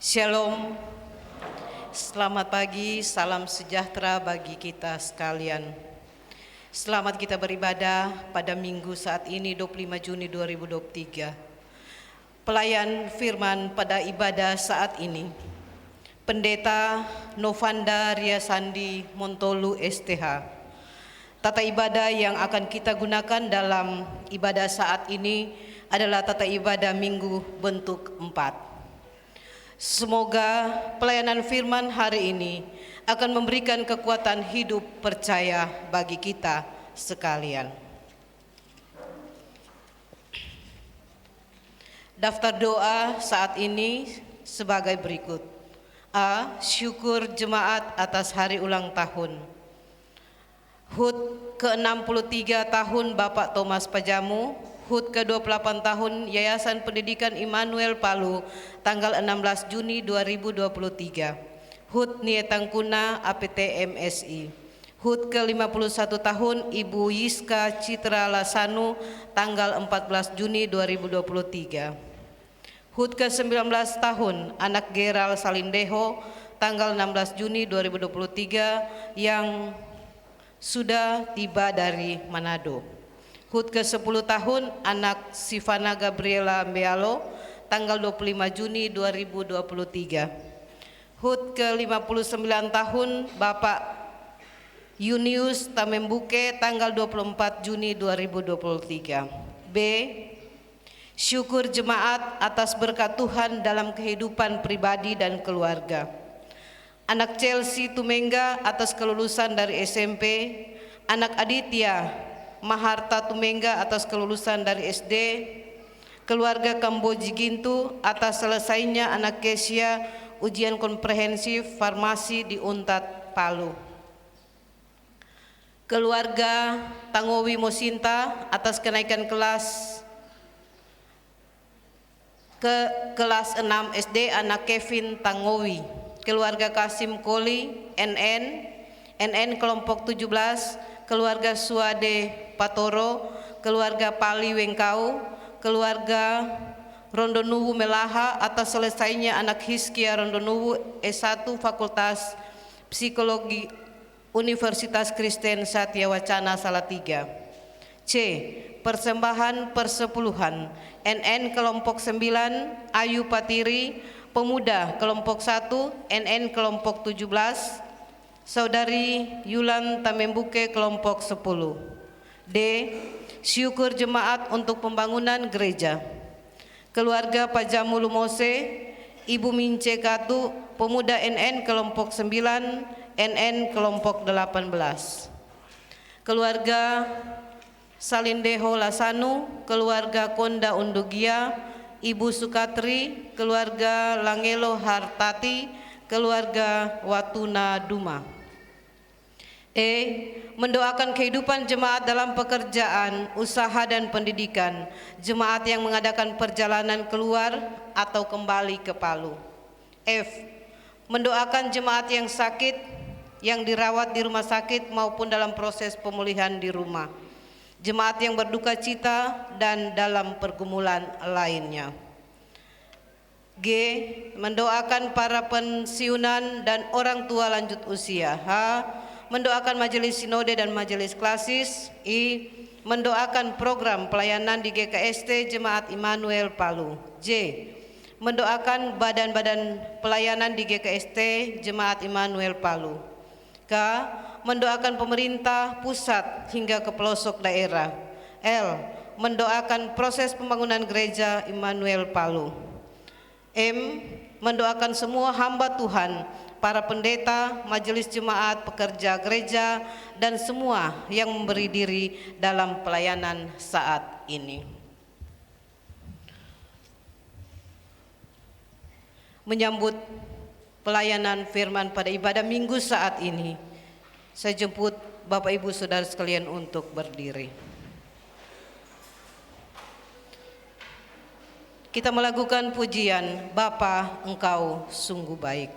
Shalom, selamat pagi, salam sejahtera bagi kita sekalian. Selamat kita beribadah pada minggu saat ini 25 Juni 2023. Pelayan firman pada ibadah saat ini, Pendeta Novanda Riasandi Montolu STH. Tata ibadah yang akan kita gunakan dalam ibadah saat ini adalah tata ibadah minggu bentuk 4. Semoga pelayanan firman hari ini akan memberikan kekuatan hidup percaya bagi kita sekalian. Daftar doa saat ini sebagai berikut. A. Syukur jemaat atas hari ulang tahun. HUT ke-63 tahun Bapak Thomas Pajamu, HUT ke-28 tahun Yayasan Pendidikan Immanuel Palu, tanggal 16 Juni 2023. HUT Nietangkuna APT MSI. HUT ke-51 tahun Ibu Yiska Citra Lasanu, tanggal 14 Juni 2023. HUT ke-19 tahun Anak Geral Salindeho, tanggal 16 Juni 2023 yang sudah tiba dari Manado. HUT ke-10 tahun Anak Sivana Gabriela Mealo, tanggal 25 Juni 2023. HUT ke-59 tahun Bapak Yunius Tamembuke, tanggal 24 Juni 2023. B. Syukur jemaat atas berkat Tuhan dalam kehidupan pribadi dan keluarga. Anak Chelsea Tumengga atas kelulusan dari SMP, anak Aditya Maharta Tumengga atas kelulusan dari SD, keluarga Kamboji Gintu atas selesainya anak Kesia ujian komprehensif farmasi di Untat Palu. Keluarga Tangowi Mosinta atas kenaikan kelas ke kelas 6 SD anak Kevin Tangowi. Keluarga Kasim Koli NN kelompok 17, keluarga Suade Patoro, keluarga Pali Wengkau, keluarga Rondonuwu Melaha atas selesainya anak Hiskia Rondonuwu S1 Fakultas Psikologi Universitas Kristen Satya Wacana Salatiga. C. Persembahan persepuluhan NN kelompok 9 Ayu Patiri, pemuda kelompok 1 NN kelompok 17, Saudari Yulan Tamembuke kelompok 10. D. Syukur jemaat untuk pembangunan gereja. Keluarga Pajamu Lumose, Ibu Mince Katu, pemuda NN kelompok 9, NN kelompok 18. Keluarga Salindeho Lasanu, keluarga Konda Undugia, Ibu Sukatri, keluarga Langelo Hartati, keluarga Watuna Duma. Mendoakan kehidupan jemaat dalam pekerjaan, usaha dan pendidikan, jemaat yang mengadakan perjalanan keluar atau kembali ke Palu. F. Mendoakan jemaat yang sakit, yang dirawat di rumah sakit maupun dalam proses pemulihan di rumah, jemaat yang berduka cita dan dalam pergumulan lainnya. G. Mendoakan para pensiunan dan orang tua lanjut usia. H. Mendoakan majelis sinode dan majelis klasis. I. Mendoakan program pelayanan di GKST Jemaat Immanuel Palu. J. Mendoakan badan-badan pelayanan di GKST Jemaat Immanuel Palu. K. Mendoakan pemerintah pusat hingga ke pelosok daerah. L. Mendoakan proses pembangunan gereja Immanuel Palu. M. Mendoakan semua hamba Tuhan, para pendeta, majelis jemaat, pekerja gereja, dan semua yang memberi diri dalam pelayanan saat ini. Menyambut pelayanan firman pada ibadah minggu saat ini, saya jemput Bapak Ibu Saudara sekalian untuk berdiri. Kita melakukan pujian, Bapa Engkau sungguh baik.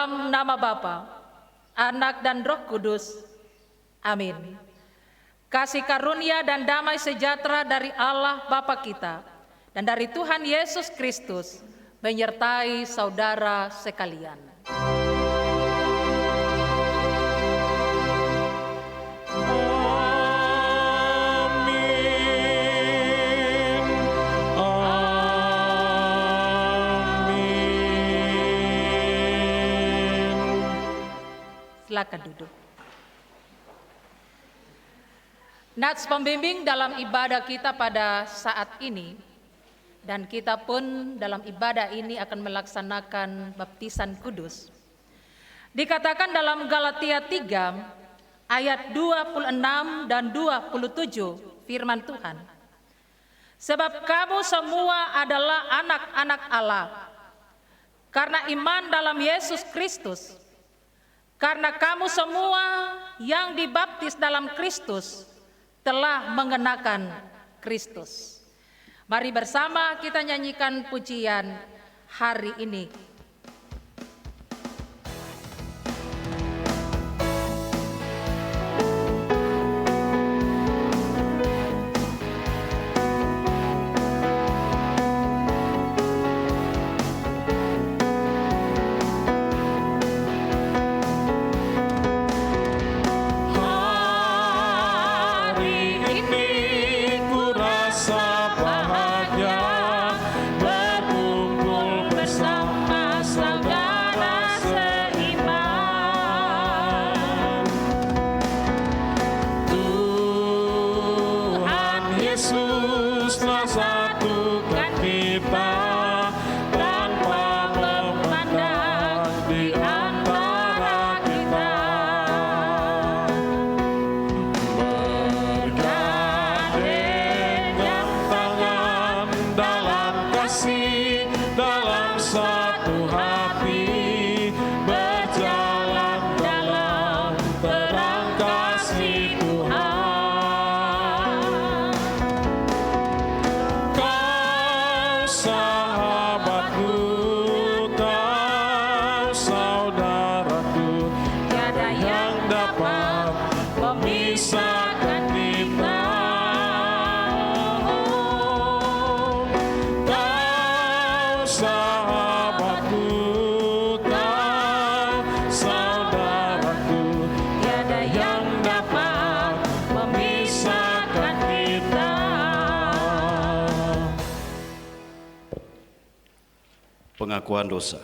dalam nama Bapa, Anak dan Roh Kudus. Amin. Kasih karunia dan damai sejahtera dari Allah Bapa kita dan dari Tuhan Yesus Kristus menyertai saudara sekalian. Silakan duduk. Nats pembimbing dalam ibadah kita pada saat ini, dan kita pun dalam ibadah ini akan melaksanakan baptisan kudus. Dikatakan dalam Galatia 3 ayat 26 dan 27 firman Tuhan. Sebab kamu semua adalah anak-anak Allah karena iman dalam Yesus Kristus. Karena kamu semua yang dibaptis dalam Kristus telah mengenakan Kristus. Mari bersama kita nyanyikan pujian hari ini. Pengakuan dosa.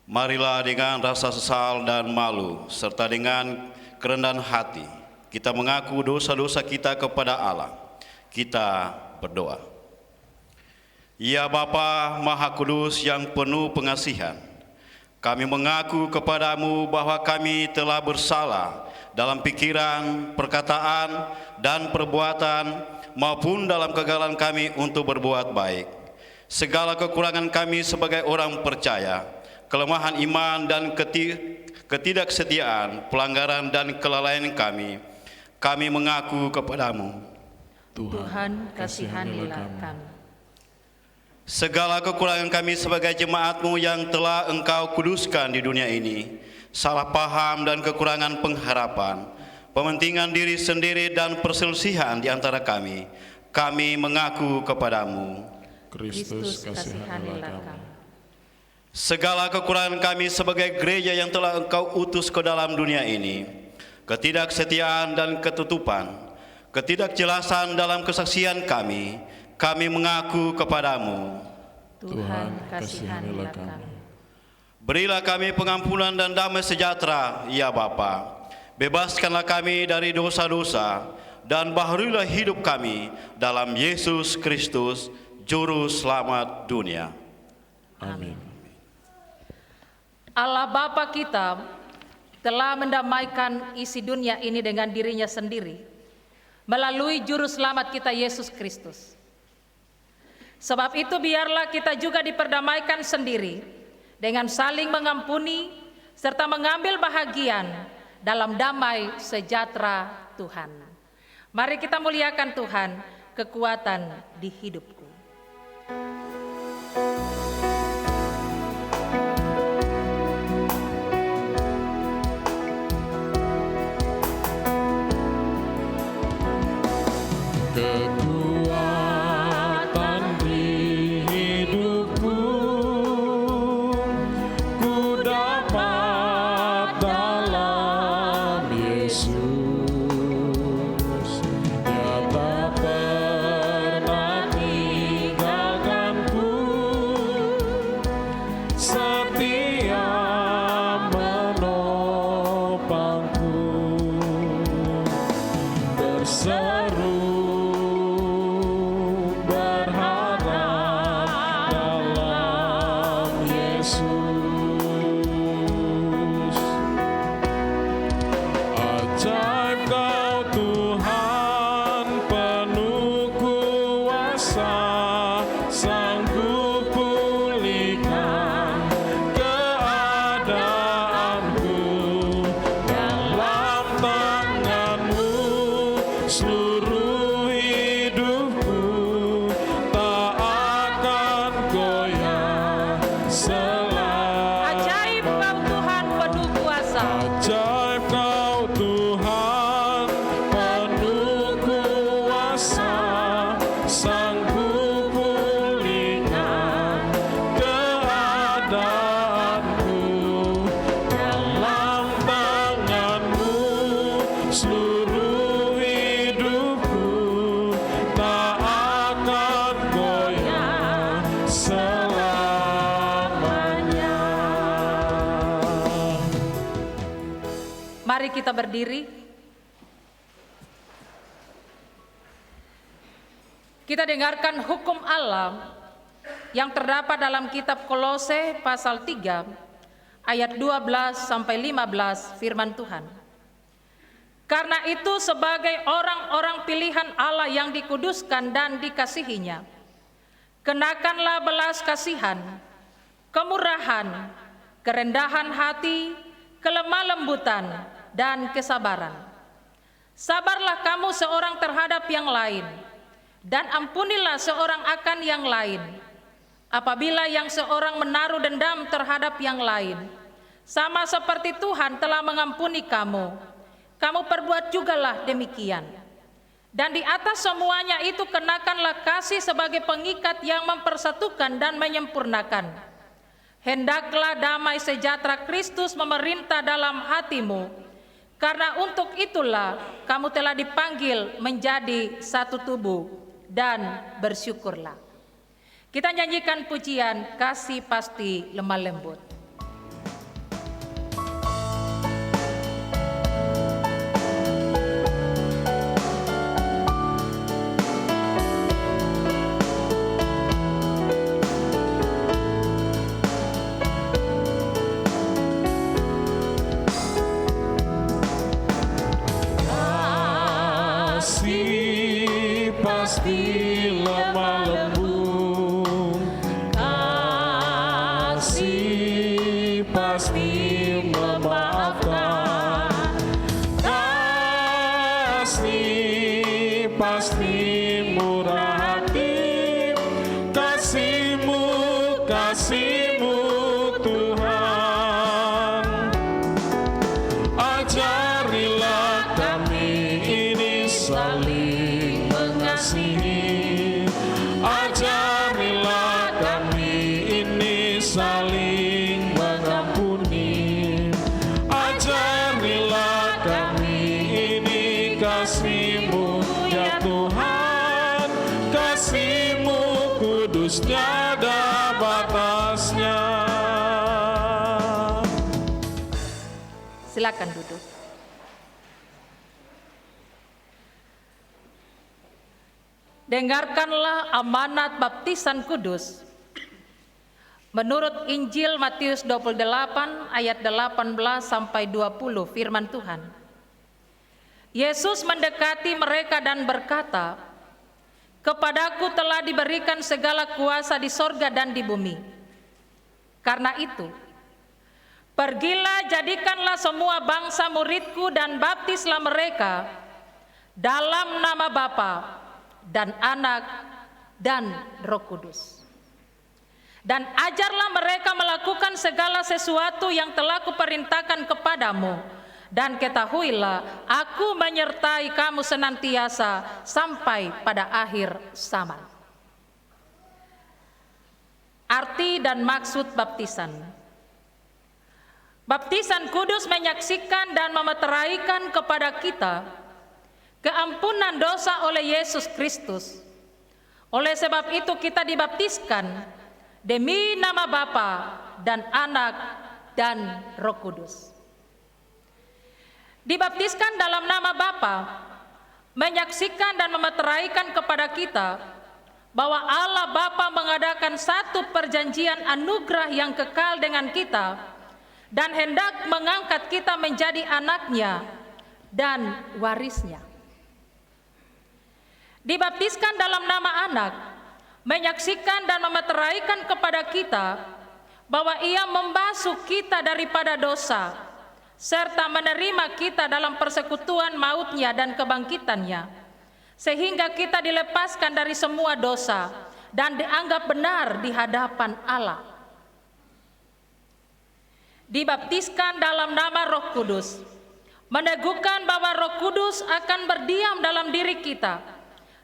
Marilah dengan rasa sesal dan malu, serta dengan kerendahan hati, kita mengaku dosa-dosa kita kepada Allah. Kita berdoa. Ya Bapa Maha Kudus yang penuh pengasihan, kami mengaku kepadamu bahwa kami telah bersalah dalam pikiran, perkataan, dan perbuatan, maupun dalam kegagalan kami untuk berbuat baik. Segala kekurangan kami sebagai orang percaya, kelemahan iman dan ketidaksetiaan, pelanggaran dan kelalaian kami mengaku kepadamu. Tuhan, kasihanilah kami. Segala kekurangan kami sebagai jemaat-Mu yang telah Engkau kuduskan di dunia ini, salah paham dan kekurangan pengharapan, pementingan diri sendiri dan perselisihan di antara kami mengaku kepadamu. Kristus, kasihanilah kami. Segala kekurangan kami sebagai gereja yang telah Engkau utus ke dalam dunia ini, ketidaksetiaan dan ketutupan, ketidakjelasan dalam kesaksian kami mengaku kepadamu. Tuhan, kasihanilah kami. Berilah kami pengampunan dan damai sejahtera, ya Bapa. Bebaskanlah kami dari dosa-dosa dan baharilah hidup kami dalam Yesus Kristus, Juru Selamat dunia. Amin. Allah Bapa kita telah mendamaikan isi dunia ini dengan dirinya sendiri melalui Juru Selamat kita Yesus Kristus. Sebab itu biarlah kita juga diperdamaikan sendiri dengan saling mengampuni serta mengambil bahagian dalam damai sejahtera Tuhan. Mari kita muliakan Tuhan, kekuatan di hidupku. Mari kita berdiri. Kita dengarkan hukum Allah yang terdapat dalam kitab Kolose pasal 3 ayat 12 sampai 15, firman Tuhan. Karena itu sebagai orang-orang pilihan Allah yang dikuduskan dan dikasihinya, kenakanlah belas kasihan, kemurahan, kerendahan hati, kelemah lembutan, dan kesabaran. Sabarlah kamu seorang terhadap yang lain, dan ampunilah seorang akan yang lain. Apabila yang seorang menaruh dendam terhadap yang lain, sama seperti Tuhan telah mengampuni kamu, kamu perbuat jugalah demikian. Dan di atas semuanya itu kenakanlah kasih sebagai pengikat yang mempersatukan dan menyempurnakan. Hendaklah damai sejahtera Kristus memerintah dalam hatimu, karena untuk itulah kamu telah dipanggil menjadi satu tubuh, dan bersyukurlah. Kita nyanyikan pujian Kasih Pasti Lemah Lembut. Pasti lemah lembut, kasih pasti memaafkan, kasih pasti murah hati, kasih-Mu Tuhan. Ajarilah kami ini saling mengasihi, ajarilah kami ini saling mengampuni, ajarilah kami ini kasih-Mu ya Tuhan, kasih-Mu kudus tiada batasnya. Silakan duduk. Dengarkanlah amanat baptisan kudus menurut Injil Matius 28 ayat 18 sampai 20, firman Tuhan. Yesus mendekati mereka dan berkata, "Kepadaku telah diberikan segala kuasa di sorga dan di bumi. Karena itu, pergilah jadikanlah semua bangsa muridku dan baptislah mereka dalam nama Bapa dan Anak dan Roh Kudus. Dan ajarlah mereka melakukan segala sesuatu yang telah kuperintahkan kepadamu. Dan ketahuilah, aku menyertai kamu senantiasa sampai pada akhir zaman." Arti dan maksud baptisan. Baptisan kudus menyaksikan dan memeteraikan kepada kita keampunan dosa oleh Yesus Kristus. Oleh sebab itu kita dibaptiskan demi nama Bapa dan Anak dan Roh Kudus. Dibaptiskan dalam nama Bapa menyaksikan dan memeteraikan kepada kita bahwa Allah Bapa mengadakan satu perjanjian anugerah yang kekal dengan kita dan hendak mengangkat kita menjadi anaknya dan warisnya. Dibaptiskan dalam nama Anak menyaksikan dan memeteraikan kepada kita bahwa Ia membasuh kita daripada dosa serta menerima kita dalam persekutuan maut-Nya dan kebangkitan-Nya, sehingga kita dilepaskan dari semua dosa dan dianggap benar di hadapan Allah. Dibaptiskan dalam nama Roh Kudus meneguhkan bahwa Roh Kudus akan berdiam dalam diri kita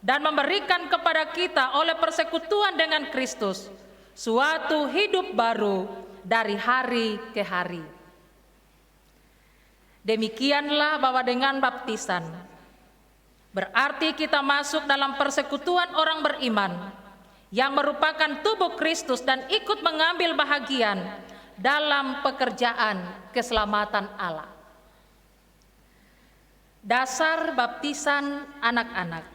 dan memberikan kepada kita oleh persekutuan dengan Kristus suatu hidup baru dari hari ke hari. Demikianlah bahwa dengan baptisan berarti kita masuk dalam persekutuan orang beriman yang merupakan tubuh Kristus dan ikut mengambil bahagian dalam pekerjaan keselamatan Allah. Dasar baptisan anak-anak.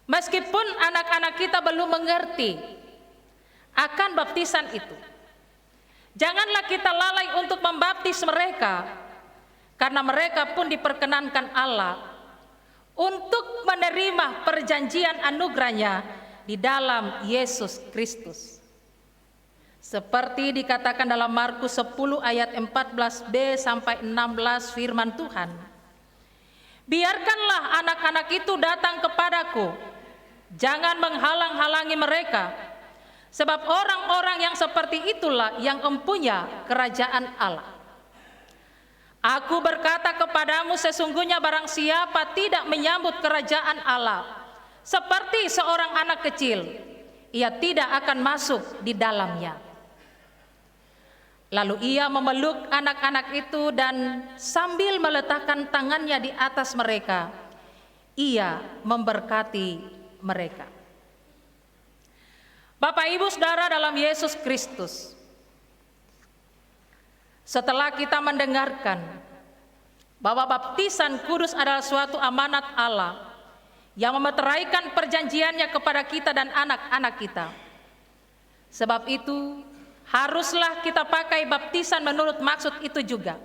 Meskipun anak-anak kita belum mengerti akan baptisan itu, janganlah kita lalai untuk membaptis mereka, karena mereka pun diperkenankan Allah untuk menerima perjanjian anugerahnya di dalam Yesus Kristus. Seperti dikatakan dalam Markus 10 ayat 14b sampai 16 firman Tuhan. Biarkanlah anak-anak itu datang kepadaku, jangan menghalang-halangi mereka, sebab orang-orang yang seperti itulah yang empunya kerajaan Allah. Aku berkata kepadamu, sesungguhnya barang siapa tidak menyambut kerajaan Allah seperti seorang anak kecil, ia tidak akan masuk di dalamnya. Lalu ia memeluk anak-anak itu dan sambil meletakkan tangannya di atas mereka, ia memberkati mereka. Bapak Ibu Saudara dalam Yesus Kristus, setelah kita mendengarkan bahwa baptisan kudus adalah suatu amanat Allah yang memeteraikan perjanjiannya kepada kita dan anak-anak kita, sebab itu haruslah kita pakai baptisan menurut maksud itu juga.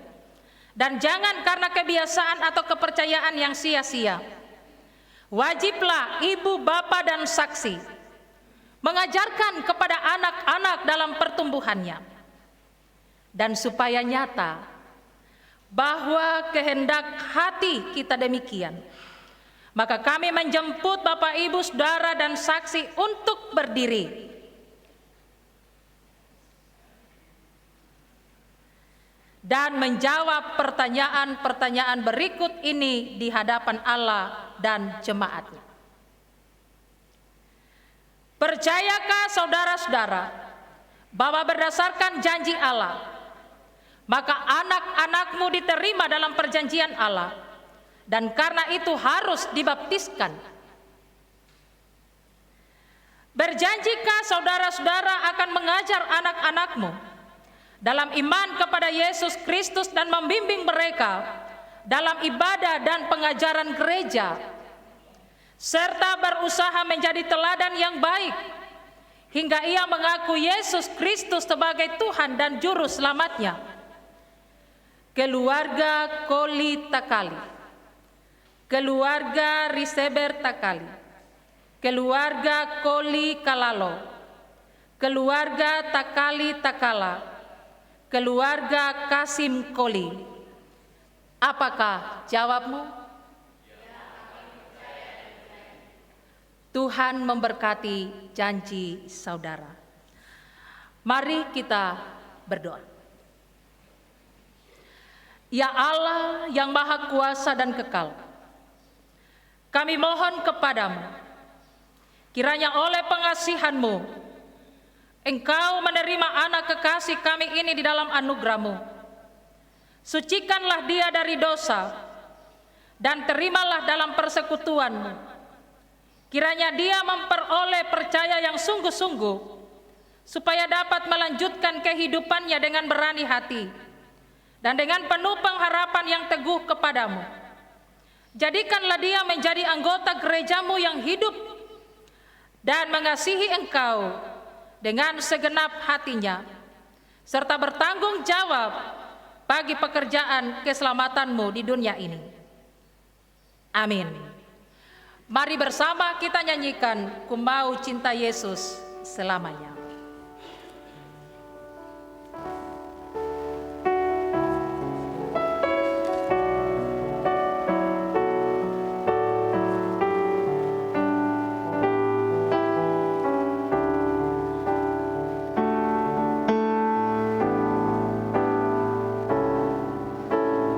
Dan jangan karena kebiasaan atau kepercayaan yang sia-sia. Wajiblah ibu, bapa, dan saksi mengajarkan kepada anak-anak dalam pertumbuhannya. Dan supaya nyata bahwa kehendak hati kita demikian, maka kami menjemput Bapak, Ibu, Saudara, dan saksi untuk berdiri dan menjawab pertanyaan-pertanyaan berikut ini di hadapan Allah dan jemaatnya. Percayakah saudara-saudara bahwa berdasarkan janji Allah, maka anak-anakmu diterima dalam perjanjian Allah, dan karena itu harus dibaptiskan? Berjanjikah saudara-saudara akan mengajar anak-anakmu dalam iman kepada Yesus Kristus dan membimbing mereka dalam ibadah dan pengajaran gereja, serta berusaha menjadi teladan yang baik hingga ia mengaku Yesus Kristus sebagai Tuhan dan Juru Selamatnya? Keluarga Koli Takali, keluarga Riseber Takali, keluarga Koli Kalalo, keluarga Takali Takala, keluarga Kasim Koli. Apakah jawabmu? Tuhan memberkati janji saudara. Mari kita berdoa. Ya Allah yang Maha Kuasa dan Kekal, kami mohon kepadamu, kiranya oleh pengasihan-Mu, Engkau menerima anak kekasih kami ini di dalam anugerah-Mu. Sucikanlah dia dari dosa, dan terimalah dalam persekutuan-Mu. Kiranya dia memperoleh percaya yang sungguh-sungguh, supaya dapat melanjutkan kehidupannya dengan berani hati, dan dengan penuh pengharapan yang teguh kepadamu. Jadikanlah dia menjadi anggota gereja-Mu yang hidup, dan mengasihi Engkau dengan segenap hatinya, serta bertanggung jawab bagi pekerjaan keselamatan-Mu di dunia ini. Amin. Mari bersama kita nyanyikan Ku Mau Cinta Yesus Selamanya.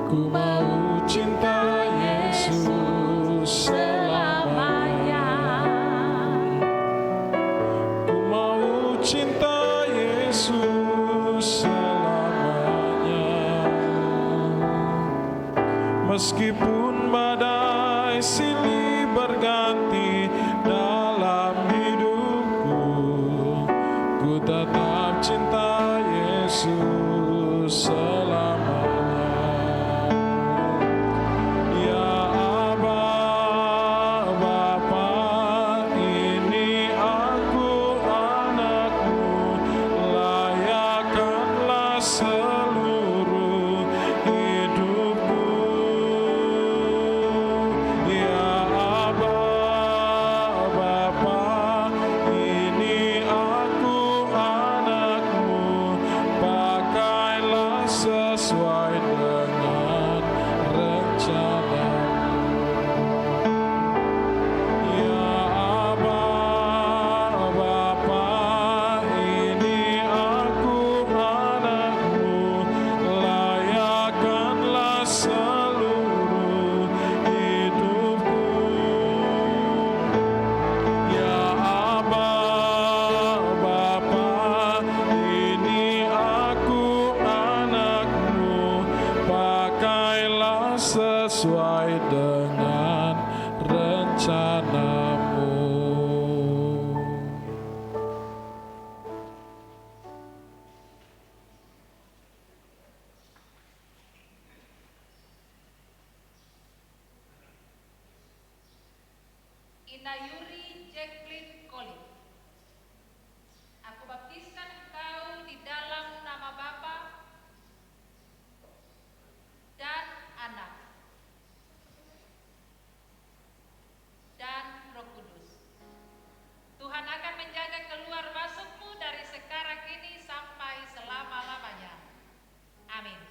Ku mau cinta Yesus selamanya. Ku mau cinta Yesus selamanya. Meskipun badai silih berganti dalam hidupku, ku tetap cinta Yesus selamanya. Inayuri Jacqueline Collins. Aku baptiskan engkau di dalam nama Bapa dan Anak dan Roh Kudus. Tuhan akan menjaga keluar masukmu dari sekarang ini sampai selama-lamanya. Amin.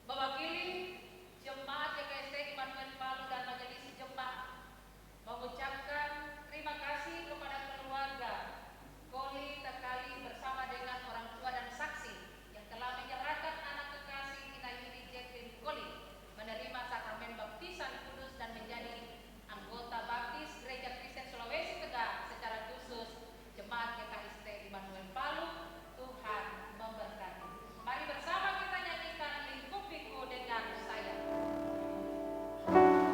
Mewakili Jemaat GKST Immanuel Palu dan Majelis Jemaat mengucapkan terima kasih kepada keluarga Koli Tekali bersama dengan orang tua dan saksi yang telah menyerahkan anak kekasih Inayuri Jacqueline Koli menerima sakramen baptisan kudus dan menjadi anggota baptis Gereja Kristen Sulawesi Tengah, secara khusus Jemaat GKST Immanuel Palu. Tuhan memberkati. Mari bersama kita nyanyikan Lingkupiku dengan Sayang. Lingkupiku dengan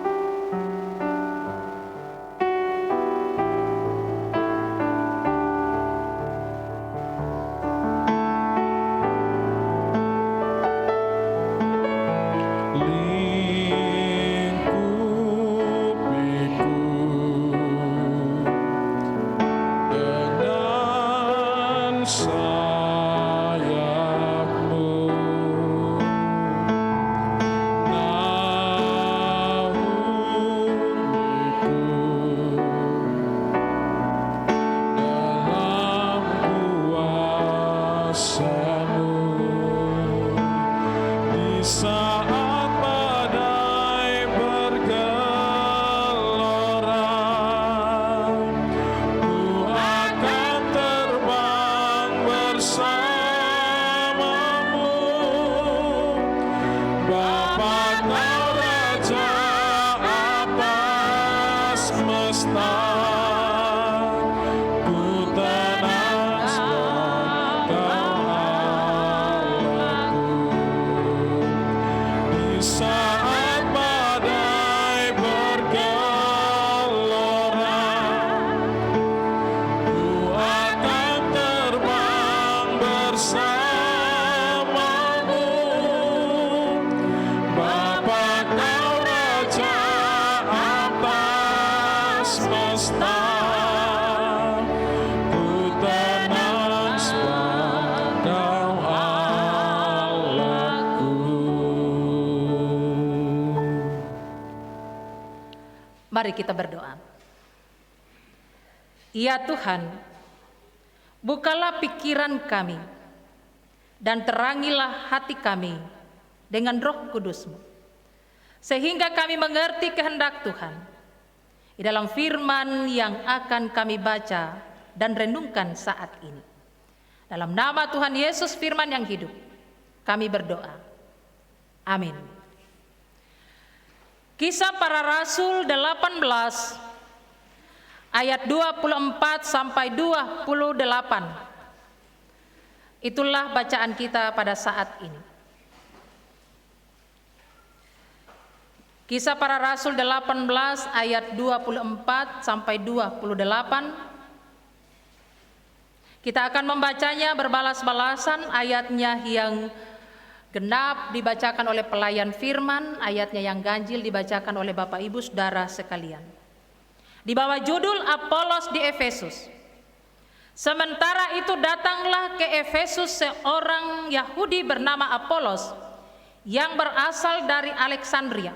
sayapmu, naungiku dalam kuasa-Mu. Di saat badai bergelora, ku akan terbang bersamamu. Bapa, Kau Raja atas semesta, ku tenang sebab Kau Allahku. Di saat badai bergelora, ku akan terbang bersamamu. Bapa, Kau Raja atas semesta, ku tenang sebab Kau Allahku. Mari kita berdoa. Ya Tuhan, bukalah pikiran kami dan terangilah hati kami dengan Roh Kudus-Mu, sehingga kami mengerti kehendak Tuhan di dalam firman yang akan kami baca dan renungkan saat ini. Dalam nama Tuhan Yesus firman yang hidup, kami berdoa. Amin. Kisah Para Rasul 18 ayat 24 sampai 28. Itulah bacaan kita pada saat ini. Kisah Para Rasul 18 ayat 24 sampai 28. Kita akan membacanya berbalas-balasan, ayatnya yang genap dibacakan oleh pelayan firman, ayatnya yang ganjil dibacakan oleh Bapak Ibu Saudara sekalian. Di bawah judul Apolos di Efesus. Sementara itu datanglah ke Efesus seorang Yahudi bernama Apolos yang berasal dari Alexandria.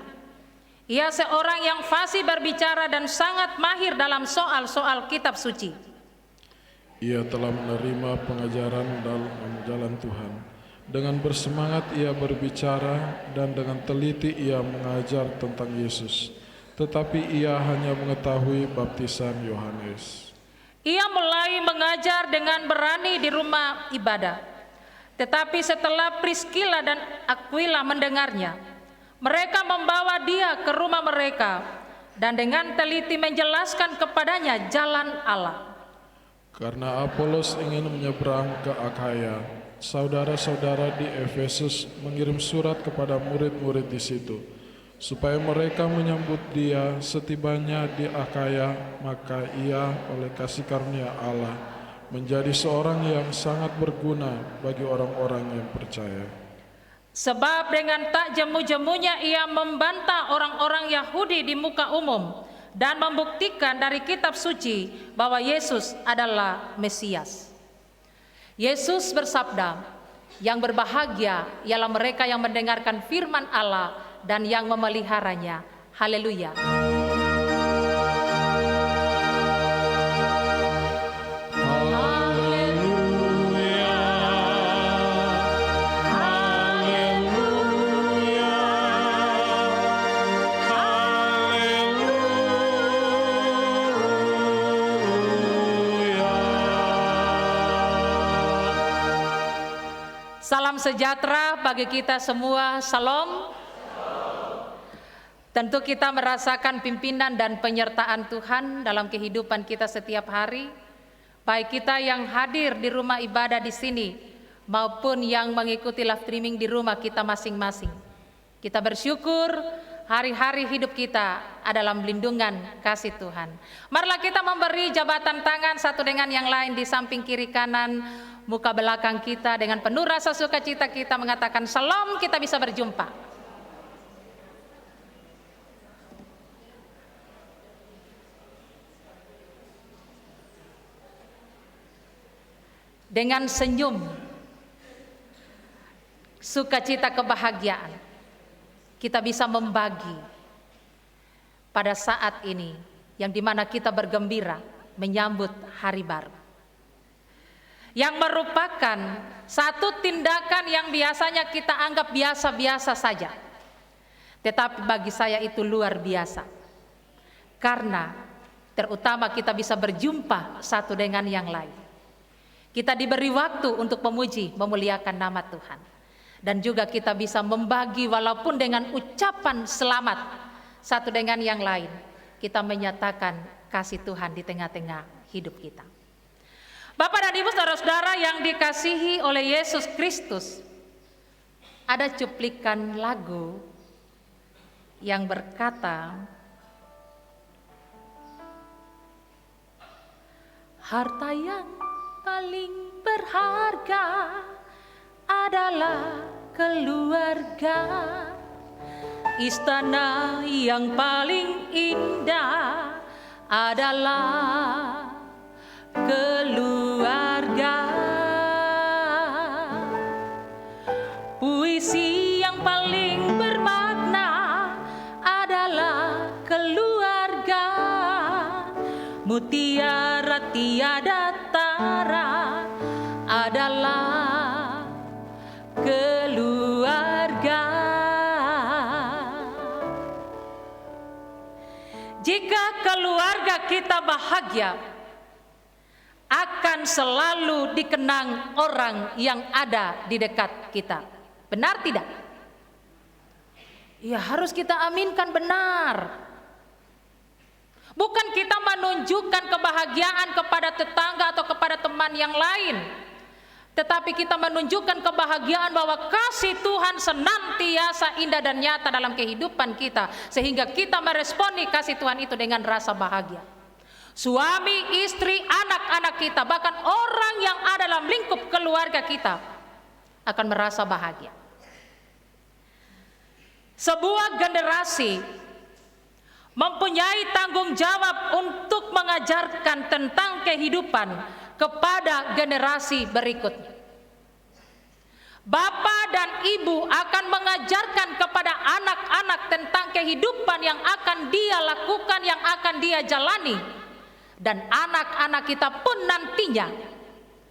Ia seorang yang fasih berbicara dan sangat mahir dalam soal-soal kitab suci. Ia telah menerima pengajaran dalam jalan Tuhan. Dengan bersemangat ia berbicara dan dengan teliti ia mengajar tentang Yesus. Tetapi ia hanya mengetahui baptisan Yohanes. Ia mulai mengajar dengan berani di rumah ibadah. Tetapi setelah Priskila dan Aquila mendengarnya, mereka membawa dia ke rumah mereka dan dengan teliti menjelaskan kepadanya jalan Allah. Karena Apolos ingin menyeberang ke Akhaya, saudara-saudara di Efesus mengirim surat kepada murid-murid di situ, supaya mereka menyambut dia setibanya di Akaya, maka ia oleh kasih karunia Allah menjadi seorang yang sangat berguna bagi orang-orang yang percaya. Sebab dengan tak jemu-jemunya ia membantah orang-orang Yahudi di muka umum dan membuktikan dari kitab suci bahwa Yesus adalah Mesias. Yesus bersabda, yang berbahagia ialah mereka yang mendengarkan firman Allah dan yang memeliharanya. Haleluya. Salam sejahtera bagi kita semua. Salam. Tentu kita merasakan pimpinan dan penyertaan Tuhan dalam kehidupan kita setiap hari, baik kita yang hadir di rumah ibadah di sini maupun yang mengikuti live streaming di rumah kita masing-masing. Kita bersyukur hari-hari hidup kita adalah lindungan kasih Tuhan. Marilah kita memberi jabatan tangan satu dengan yang lain di samping kiri kanan muka belakang kita, dengan penuh rasa sukacita kita mengatakan salam, kita bisa berjumpa. Dengan senyum, sukacita, kebahagiaan, kita bisa membagi pada saat ini yang dimana kita bergembira menyambut hari baru, yang merupakan satu tindakan yang biasanya kita anggap biasa-biasa saja, tetapi bagi saya itu luar biasa, karena terutama kita bisa berjumpa satu dengan yang lain. Kita diberi waktu untuk memuji, memuliakan nama Tuhan, dan juga kita bisa membagi walaupun dengan ucapan selamat satu dengan yang lain. Kita menyatakan kasih Tuhan di tengah-tengah hidup kita. Bapak dan Ibu, saudara-saudara yang dikasihi oleh Yesus Kristus, ada cuplikan lagu yang berkata, harta yang paling berharga adalah keluarga, istana yang paling indah adalah keluarga, puisi yang paling bermakna adalah keluarga, mutiara tiada tara adalah keluarga. Jika keluarga kita bahagia, akan selalu dikenang orang yang ada di dekat kita. Benar tidak? Ya, harus kita aminkan benar. Bukan kita menunjukkan kebahagiaan kepada tetangga atau kepada teman yang lain, tetapi kita menunjukkan kebahagiaan bahwa kasih Tuhan senantiasa indah dan nyata dalam kehidupan kita, sehingga kita meresponi kasih Tuhan itu dengan rasa bahagia. Suami, istri, anak-anak kita, bahkan orang yang ada dalam lingkup keluarga kita akan merasa bahagia. Sebuah generasi mempunyai tanggung jawab untuk mengajarkan tentang kehidupan kepada generasi berikutnya. Bapak dan ibu akan mengajarkan kepada anak-anak tentang kehidupan yang akan dia lakukan, yang akan dia jalani. Dan anak-anak kita pun nantinya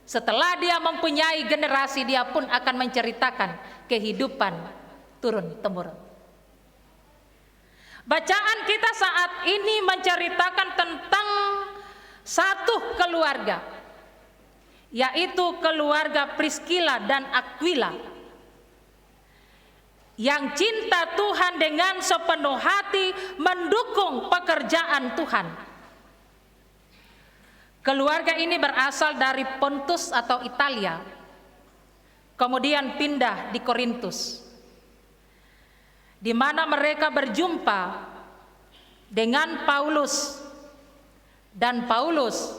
setelah dia mempunyai generasi, dia pun akan menceritakan kehidupan turun-temurun. Bacaan kita saat ini menceritakan tentang satu keluarga, yaitu keluarga Priscilla dan Aquila, yang cinta Tuhan dengan sepenuh hati mendukung pekerjaan Tuhan. Keluarga ini berasal dari Pontus atau Italia, kemudian pindah di Korintus, di mana mereka berjumpa dengan Paulus, dan Paulus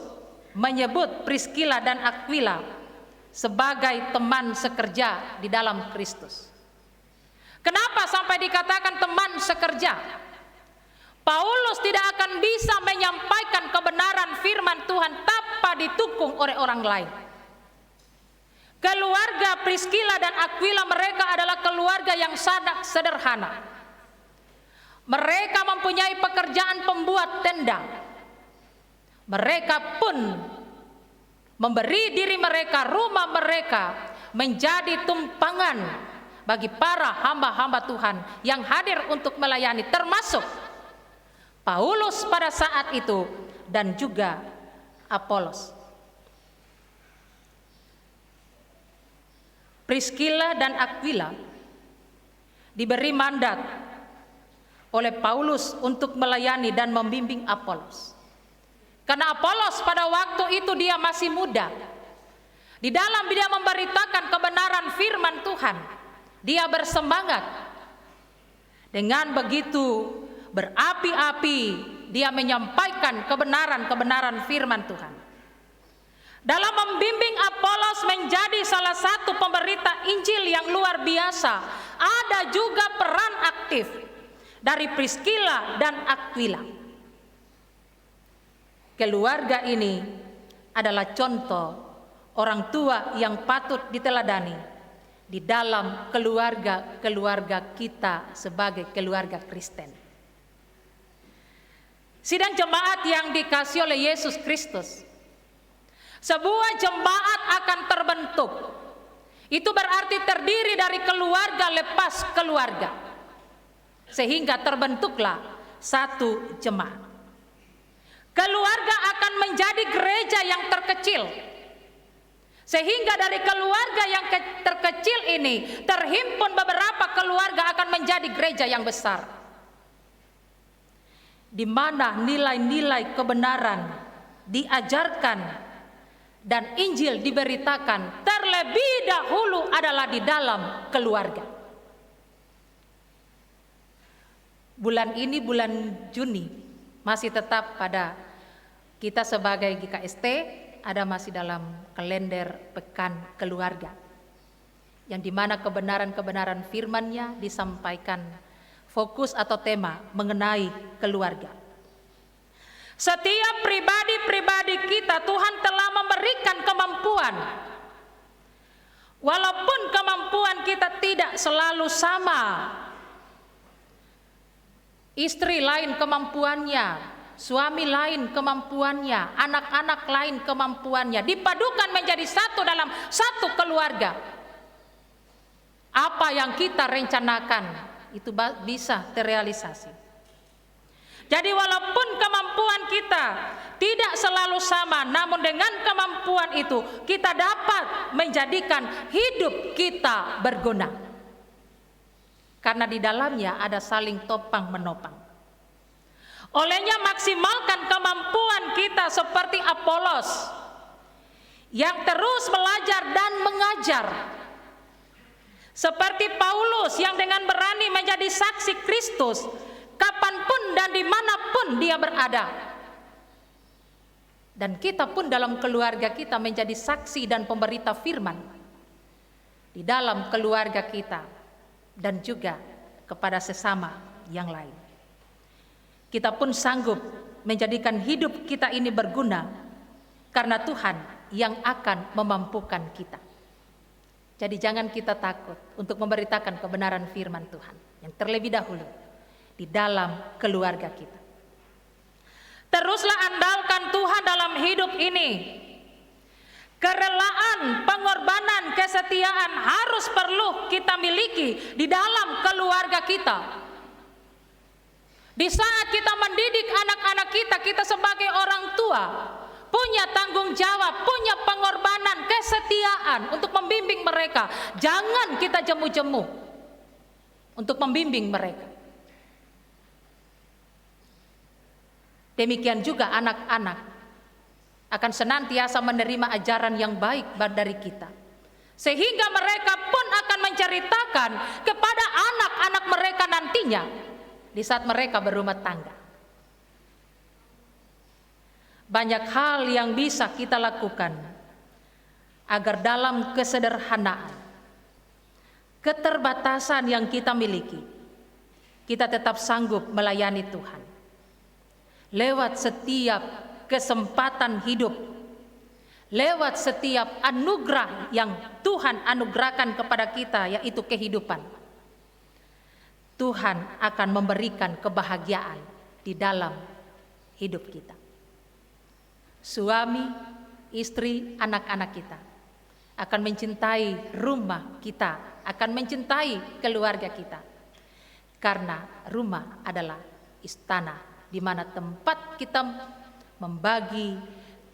menyebut Priskila dan Aquila sebagai teman sekerja di dalam Kristus. Kenapa sampai dikatakan teman sekerja? Paulus tidak akan bisa menyampaikan kebenaran firman Tuhan tanpa didukung oleh orang lain. Keluarga Priskila dan Aquila, mereka adalah keluarga yang sangat sederhana. Mereka mempunyai pekerjaan pembuat tenda. Mereka pun memberi diri mereka, rumah mereka menjadi tumpangan bagi para hamba-hamba Tuhan yang hadir untuk melayani, termasuk Paulus pada saat itu dan juga Apolos. Priskila dan Aquila diberi mandat oleh Paulus untuk melayani dan membimbing Apolos. Karena Apolos pada waktu itu dia masih muda. Di dalam dia memberitakan kebenaran firman Tuhan, dia bersemangat. Dengan begitu berapi-api dia menyampaikan kebenaran-kebenaran firman Tuhan. Dalam membimbing Apolos menjadi salah satu pemberita Injil yang luar biasa, ada juga peran aktif dari Priskila dan Aquila. Keluarga ini adalah contoh orang tua yang patut diteladani di dalam keluarga-keluarga kita sebagai keluarga Kristen. Sidang jemaat yang dikasihi oleh Yesus Kristus, sebuah jemaat akan terbentuk. Itu berarti terdiri dari keluarga lepas keluarga, sehingga terbentuklah satu jemaat. Keluarga akan menjadi gereja yang terkecil, sehingga dari keluarga yang terkecil ini terhimpun beberapa keluarga akan menjadi gereja yang besar, di mana nilai-nilai kebenaran diajarkan dan Injil diberitakan terlebih dahulu adalah di dalam keluarga. Bulan ini, bulan Juni, masih tetap pada kita sebagai GKST, ada masih dalam kalender Pekan Keluarga, yang dimana kebenaran-kebenaran firman-Nya disampaikan, fokus atau tema mengenai keluarga. Setiap pribadi-pribadi kita Tuhan telah memberikan kemampuan. Walaupun kemampuan kita tidak selalu sama. Istri lain kemampuannya, suami lain kemampuannya, anak-anak lain kemampuannya, dipadukan menjadi satu dalam satu keluarga. Apa yang kita rencanakan itu bisa terrealisasi. Jadi walaupun kemampuan kita tidak selalu sama, namun dengan kemampuan itu kita dapat menjadikan hidup kita berguna. Karena di dalamnya ada saling topang menopang. Olehnya maksimalkan kemampuan kita seperti Apolos yang terus belajar dan mengajar. Seperti Paulus yang dengan berani menjadi saksi Kristus kapanpun dan dimanapun dia berada. Dan kita pun dalam keluarga kita menjadi saksi dan pemberita firman di dalam keluarga kita dan juga kepada sesama yang lain. Kita pun sanggup menjadikan hidup kita ini berguna karena Tuhan yang akan memampukan kita. Jadi jangan kita takut untuk memberitakan kebenaran firman Tuhan yang terlebih dahulu di dalam keluarga kita. Teruslah andalkan Tuhan dalam hidup ini. Kerelaan, pengorbanan, kesetiaan harus perlu kita miliki di dalam keluarga kita. Di saat kita mendidik anak-anak kita, kita sebagai orang tua punya tanggung jawab, punya pengorbanan, kesetiaan untuk membimbing mereka. Jangan kita jemu-jemu untuk membimbing mereka. Demikian juga anak-anak akan senantiasa menerima ajaran yang baik dari kita. Sehingga mereka pun akan menceritakan kepada anak-anak mereka nantinya di saat mereka berumah tangga. Banyak hal yang bisa kita lakukan agar dalam kesederhanaan, keterbatasan yang kita miliki, kita tetap sanggup melayani Tuhan. Lewat setiap kesempatan hidup, lewat setiap anugerah yang Tuhan anugerahkan kepada kita, yaitu kehidupan, Tuhan akan memberikan kebahagiaan di dalam hidup kita. Suami, istri, anak-anak kita akan mencintai rumah kita, akan mencintai keluarga kita. Karena rumah adalah istana di mana tempat kita membagi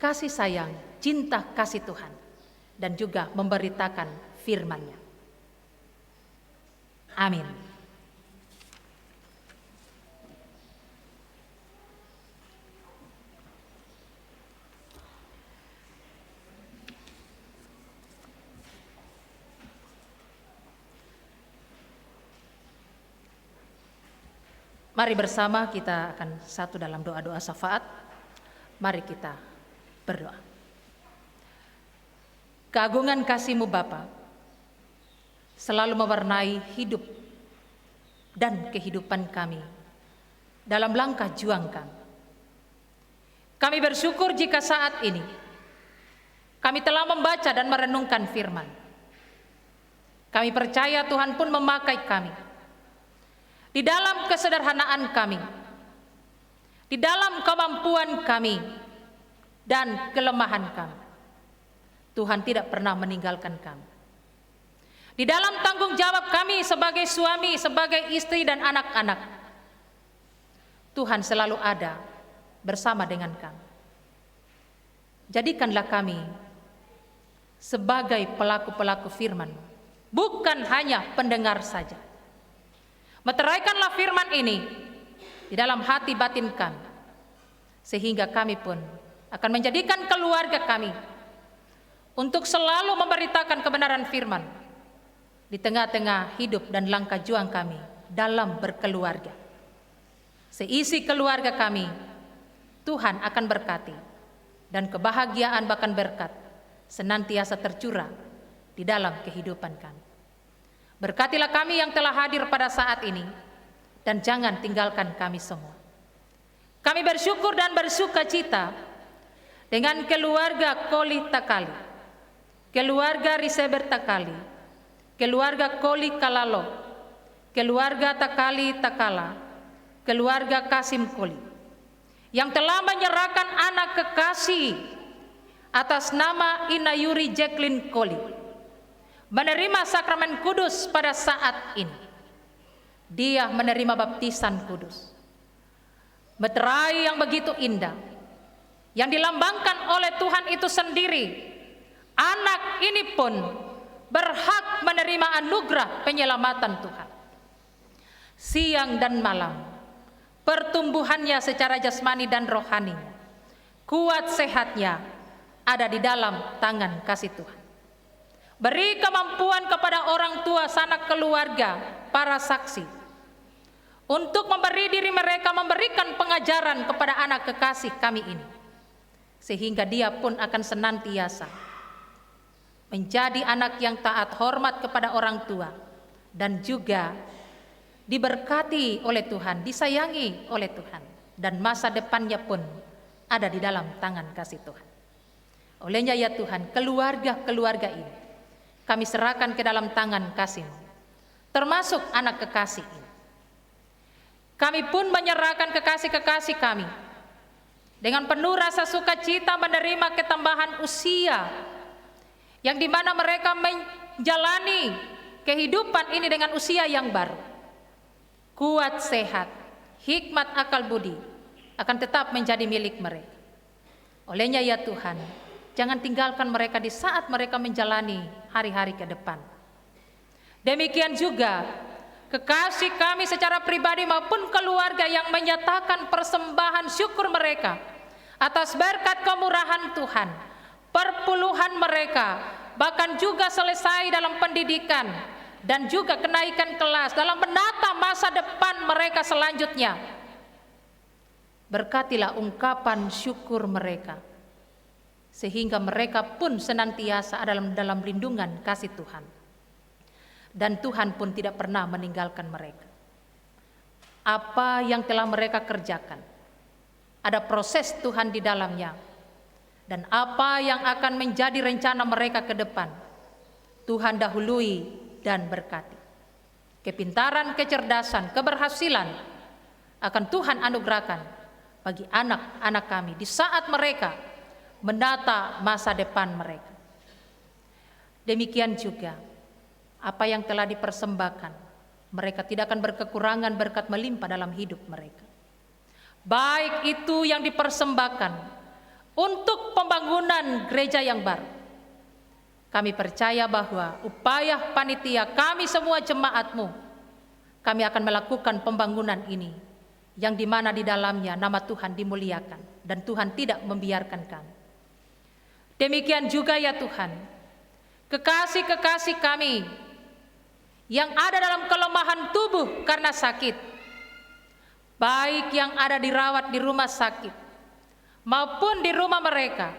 kasih sayang, cinta kasih Tuhan, dan juga memberitakan firman-Nya. Amin. Mari bersama kita akan satu dalam doa-doa syafaat. Mari kita berdoa. Keagungan kasih-Mu Bapa selalu mewarnai hidup dan kehidupan kami dalam langkah juang kami. Kami bersyukur jika saat ini kami telah membaca dan merenungkan firman. Kami percaya Tuhan pun memakai kami di dalam kesederhanaan kami, di dalam kemampuan kami, dan kelemahan kami. Tuhan tidak pernah meninggalkan kami. Di dalam tanggung jawab kami sebagai suami, sebagai istri dan anak-anak, Tuhan selalu ada bersama dengan kami. Jadikanlah kami sebagai pelaku-pelaku firman-Mu, bukan hanya pendengar saja. Meteraikanlah firman ini di dalam hati batin kami, sehingga kami pun akan menjadikan keluarga kami untuk selalu memberitakan kebenaran firman di tengah-tengah hidup dan langkah juang kami dalam berkeluarga. Seisi keluarga kami, Tuhan akan berkati, dan kebahagiaan bahkan berkat senantiasa tercurah di dalam kehidupan kami. Berkatilah kami yang telah hadir pada saat ini, dan jangan tinggalkan kami semua. Kami bersyukur dan bersuka cita dengan keluarga Koli Takali, keluarga Riseber Takali, keluarga Koli Kalalo, keluarga Takali Takala, keluarga Kasim Koli, yang telah menyerahkan anak kekasih atas nama Inayuri Jacqueline Koli menerima sakramen kudus pada saat ini. Dia menerima baptisan kudus. Meterai yang begitu indah, yang dilambangkan oleh Tuhan itu sendiri. Anak ini pun berhak menerima anugerah penyelamatan Tuhan. Siang dan malam, pertumbuhannya secara jasmani dan rohaninya, kuat sehatnya, ada di dalam tangan kasih Tuhan. Beri kemampuan kepada orang tua, sanak keluarga, para saksi, untuk memberi diri mereka memberikan pengajaran kepada anak kekasih kami ini, sehingga dia pun akan senantiasa menjadi anak yang taat hormat kepada orang tua, dan juga diberkati oleh Tuhan, disayangi oleh Tuhan, dan masa depannya pun ada di dalam tangan kasih Tuhan. Olehnya ya Tuhan, keluarga-keluarga ini kami serahkan ke dalam tangan kasih-Mu, termasuk anak kekasih ini. Kami pun menyerahkan kekasih-kekasih kami dengan penuh rasa sukacita menerima ketambahan usia, yang dimana mereka menjalani kehidupan ini dengan usia yang baru. Kuat sehat, hikmat akal budi akan tetap menjadi milik mereka. Olehnya ya Tuhan, jangan tinggalkan mereka di saat mereka menjalani hari-hari ke depan. Demikian juga kekasih kami secara pribadi maupun keluarga yang menyatakan persembahan syukur mereka atas berkat kemurahan Tuhan, perpuluhan mereka, bahkan juga selesai dalam pendidikan dan juga kenaikan kelas dalam menata masa depan mereka selanjutnya. Berkatilah ungkapan syukur mereka, sehingga mereka pun senantiasa dalam lindungan kasih Tuhan. Dan Tuhan pun tidak pernah meninggalkan mereka. Apa yang telah mereka kerjakan, ada proses Tuhan di dalamnya. Dan apa yang akan menjadi rencana mereka ke depan, Tuhan dahului dan berkati. Kepintaran, kecerdasan, keberhasilan akan Tuhan anugerahkan bagi anak-anak kami di saat mereka menata masa depan mereka. Demikian juga apa yang telah dipersembahkan, mereka tidak akan berkekurangan berkat melimpah dalam hidup mereka. Baik itu yang dipersembahkan untuk pembangunan gereja yang baru. Kami percaya bahwa upaya panitia kami semua jemaat-Mu, kami akan melakukan pembangunan ini, yang dimana di dalamnya nama Tuhan dimuliakan dan Tuhan tidak membiarkan kami. Demikian juga ya Tuhan, kekasih-kekasih kami yang ada dalam kelemahan tubuh karena sakit, baik yang ada dirawat di rumah sakit maupun di rumah mereka,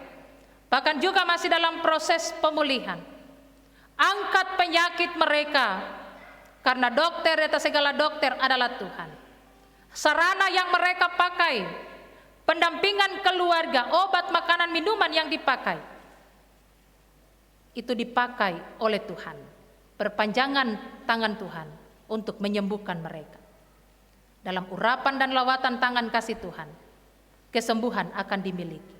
bahkan juga masih dalam proses pemulihan. Angkat penyakit mereka, karena dokter di atas segala dokter adalah Tuhan. Sarana yang mereka pakai, pendampingan keluarga, obat, makanan, minuman yang dipakai, itu dipakai oleh Tuhan. Perpanjangan tangan Tuhan untuk menyembuhkan mereka. Dalam urapan dan lawatan tangan kasih Tuhan, kesembuhan akan dimiliki.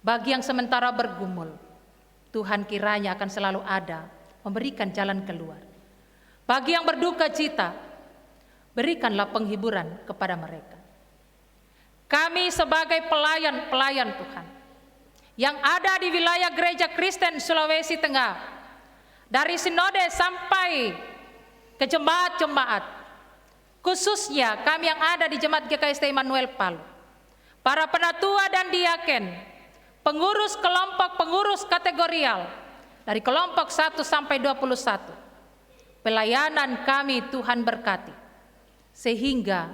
Bagi yang sementara bergumul, Tuhan kiranya akan selalu ada, memberikan jalan keluar. Bagi yang berduka cita, berikanlah penghiburan kepada mereka. Kami sebagai pelayan-pelayan Tuhan yang ada di wilayah Gereja Kristen Sulawesi Tengah, dari sinode sampai ke jemaat-jemaat, khususnya kami yang ada di Jemaat GKST Immanuel Palu, para penatua dan diaken, pengurus kelompok, pengurus kategorial dari kelompok 1 sampai 21, pelayanan kami Tuhan berkati, sehingga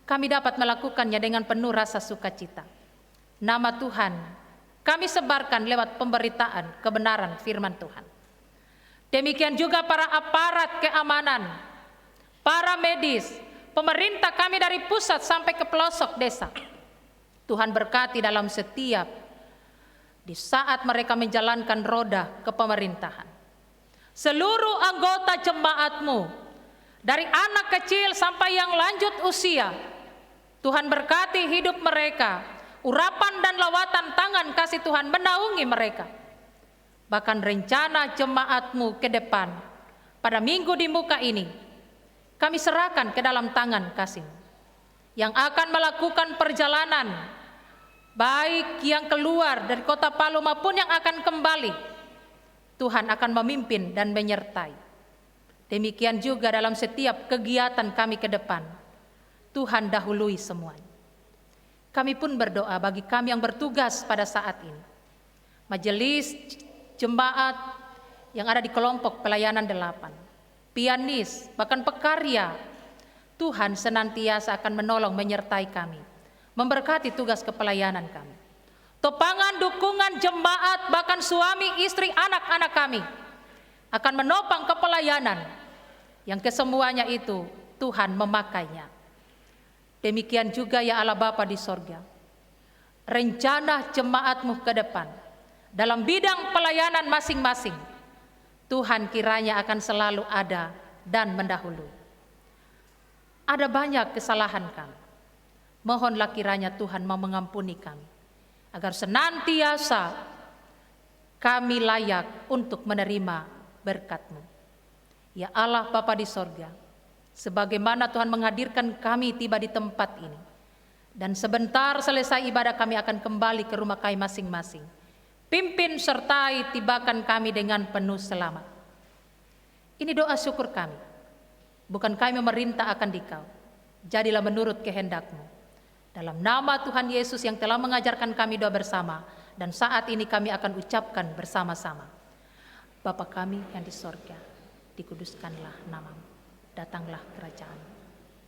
kami dapat melakukannya dengan penuh rasa sukacita. Nama Tuhan kami sebarkan lewat pemberitaan kebenaran firman Tuhan. Demikian juga para aparat keamanan, para medis, pemerintah kami dari pusat sampai ke pelosok desa. Tuhan berkati dalam setiap di saat mereka menjalankan roda kepemerintahan. Seluruh anggota jemaat-Mu, dari anak kecil sampai yang lanjut usia, Tuhan berkati hidup mereka. Urapan dan lawatan tangan kasih Tuhan menaungi mereka. Bahkan rencana jemaat-Mu ke depan, pada minggu di muka ini, kami serahkan ke dalam tangan kasih-Mu, yang akan melakukan perjalanan, baik yang keluar dari kota Palu maupun yang akan kembali. Tuhan akan memimpin dan menyertai. Demikian juga dalam setiap kegiatan kami ke depan, Tuhan dahului semuanya. Kami pun berdoa bagi kami yang bertugas pada saat ini. Majelis jemaat yang ada di kelompok pelayanan 8, pianis, bahkan pekarya, Tuhan senantiasa akan menolong menyertai kami, memberkati tugas kepelayanan kami. Topangan dukungan jemaat, bahkan suami, istri, anak-anak kami akan menopang kepelayanan yang kesemuanya itu Tuhan memakainya. Demikian juga ya Allah Bapa di sorga, rencana jemaat-Mu ke depan dalam bidang pelayanan masing-masing, Tuhan kiranya akan selalu ada dan mendahului. Ada banyak kesalahan kami, mohonlah kiranya Tuhan mau mengampuni kami, agar senantiasa kami layak untuk menerima berkat-Mu. Ya Allah Bapa di sorga, sebagaimana Tuhan menghadirkan kami tiba di tempat ini, dan sebentar selesai ibadah kami akan kembali ke rumah kami masing-masing. Pimpin sertai tibakan kami dengan penuh selamat. Ini doa syukur kami, bukan kami memerintah akan Dikau, jadilah menurut kehendak-Mu. Dalam nama Tuhan Yesus yang telah mengajarkan kami doa bersama, dan saat ini kami akan ucapkan bersama-sama. Bapa kami yang di sorga, dikuduskanlah namamu, datanglah kerajaan-Mu,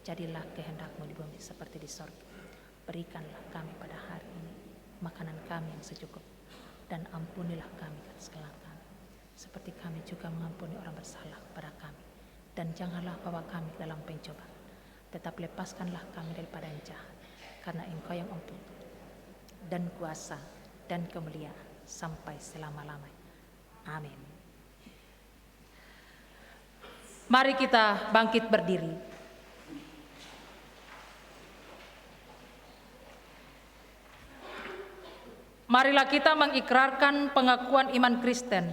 jadilah kehendak-Mu di bumi seperti di sorga. Berikanlah kami pada hari ini makanan kami yang secukupnya, dan ampunilah kami atas kesalahan kami, seperti kami juga mengampuni orang bersalah kepada kami. Dan janganlah bawa kami dalam pencobaan, tetap lepaskanlah kami daripada yang jahat, karena Engkau yang ampun dan kuasa dan kemuliaan sampai selama-lamanya. Amin. Mari kita bangkit berdiri. Marilah kita mengikrarkan pengakuan iman Kristen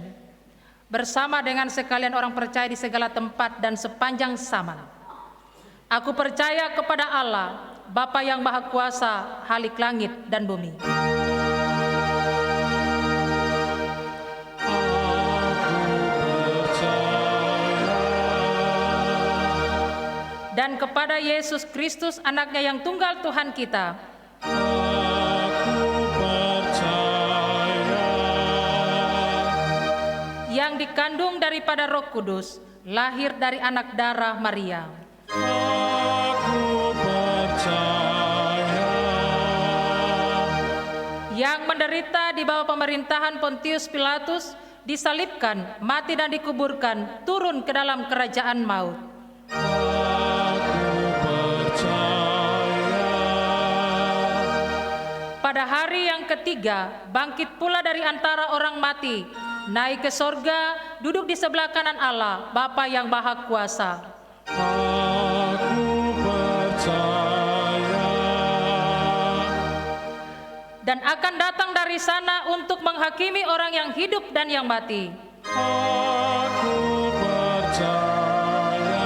bersama dengan sekalian orang percaya di segala tempat dan sepanjang zaman. Aku percaya kepada Allah, Bapa yang Maha Kuasa, Khalik langit dan bumi. Dan kepada Yesus Kristus, anaknya yang tunggal Tuhan kita, yang dikandung daripada Roh Kudus, lahir dari anak darah Maria. Aku percaya. Yang menderita di bawah pemerintahan Pontius Pilatus, disalibkan, mati dan dikuburkan, turun ke dalam kerajaan maut. Pada hari yang ketiga, bangkit pula dari antara orang mati, naik ke sorga, duduk di sebelah kanan Allah, Bapa yang Maha Kuasa. Aku percaya. Dan akan datang dari sana untuk menghakimi orang yang hidup dan yang mati. Aku percaya.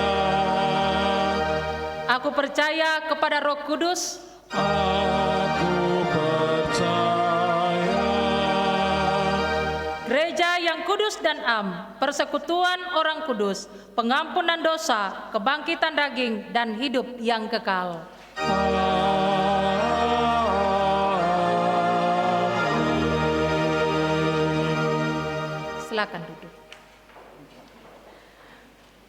Aku percaya kepada Roh Kudus. Aku percaya. Gereja yang kudus dan am, persekutuan orang kudus, pengampunan dosa, kebangkitan daging, dan hidup yang kekal. Silakan duduk.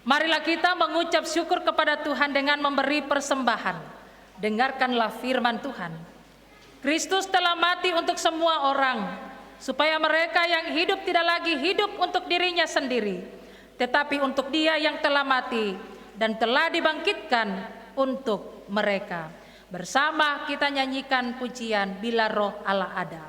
Marilah kita mengucap syukur kepada Tuhan dengan memberi persembahan. Dengarkanlah firman Tuhan. Kristus telah mati untuk semua orang, supaya mereka yang hidup tidak lagi hidup untuk dirinya sendiri, tetapi untuk Dia yang telah mati dan telah dibangkitkan untuk mereka. Bersama kita nyanyikan pujian Bila Roh Allah Ada.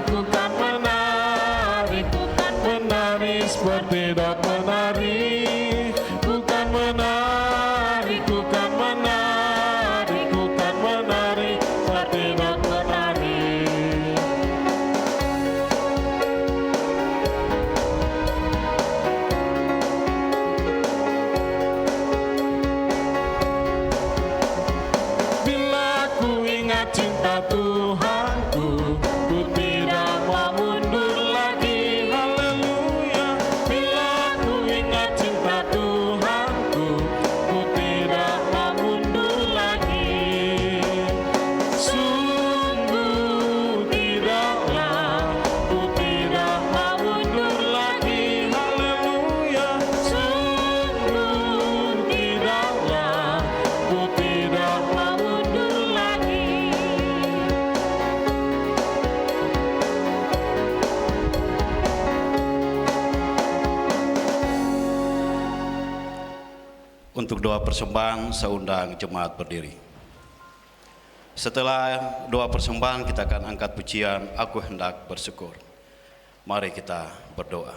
ku kan menari, menari seperti dok menari. Ku kan menari, ku kan menari, ku kan menari seperti dok menari. Bila ku ingat cinta Tuhanku, ku tidak mau mundur lagi. Haleluya. Bila ku ingat cinta Tuhanku, ku tidak mau mundur lagi. Sungguh tidaklah, ku tidak mau mundur lagi. Haleluya. Sungguh tidaklah, ku tidak mau mundur lagi. Untuk doa persembahan, saya undang jemaat berdiri. Setelah doa persembahan, kita akan angkat pujian Aku Hendak Bersyukur. Mari kita berdoa.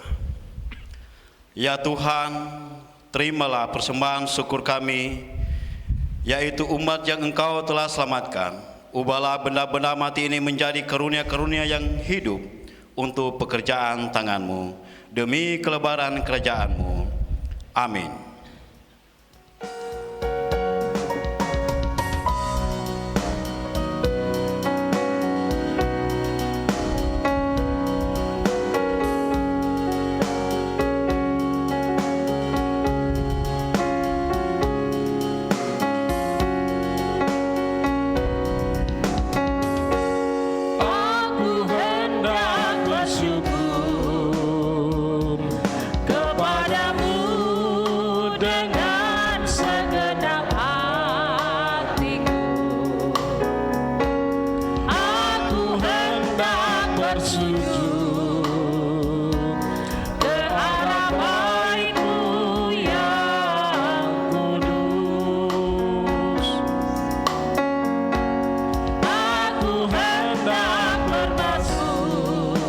Ya Tuhan, terimalah persembahan syukur kami, yaitu umat yang Engkau telah selamatkan. Ubahlah benda-benda mati ini menjadi karunia-karunia yang hidup untuk pekerjaan tangan-Mu, demi kelebaran kerajaan-Mu. Amin. Aku hendak bersyukur kepadamu dengan segenap hatiku. Aku hendak bersujud ke arah bait-Mu yang kudus. Aku hendak bertasbih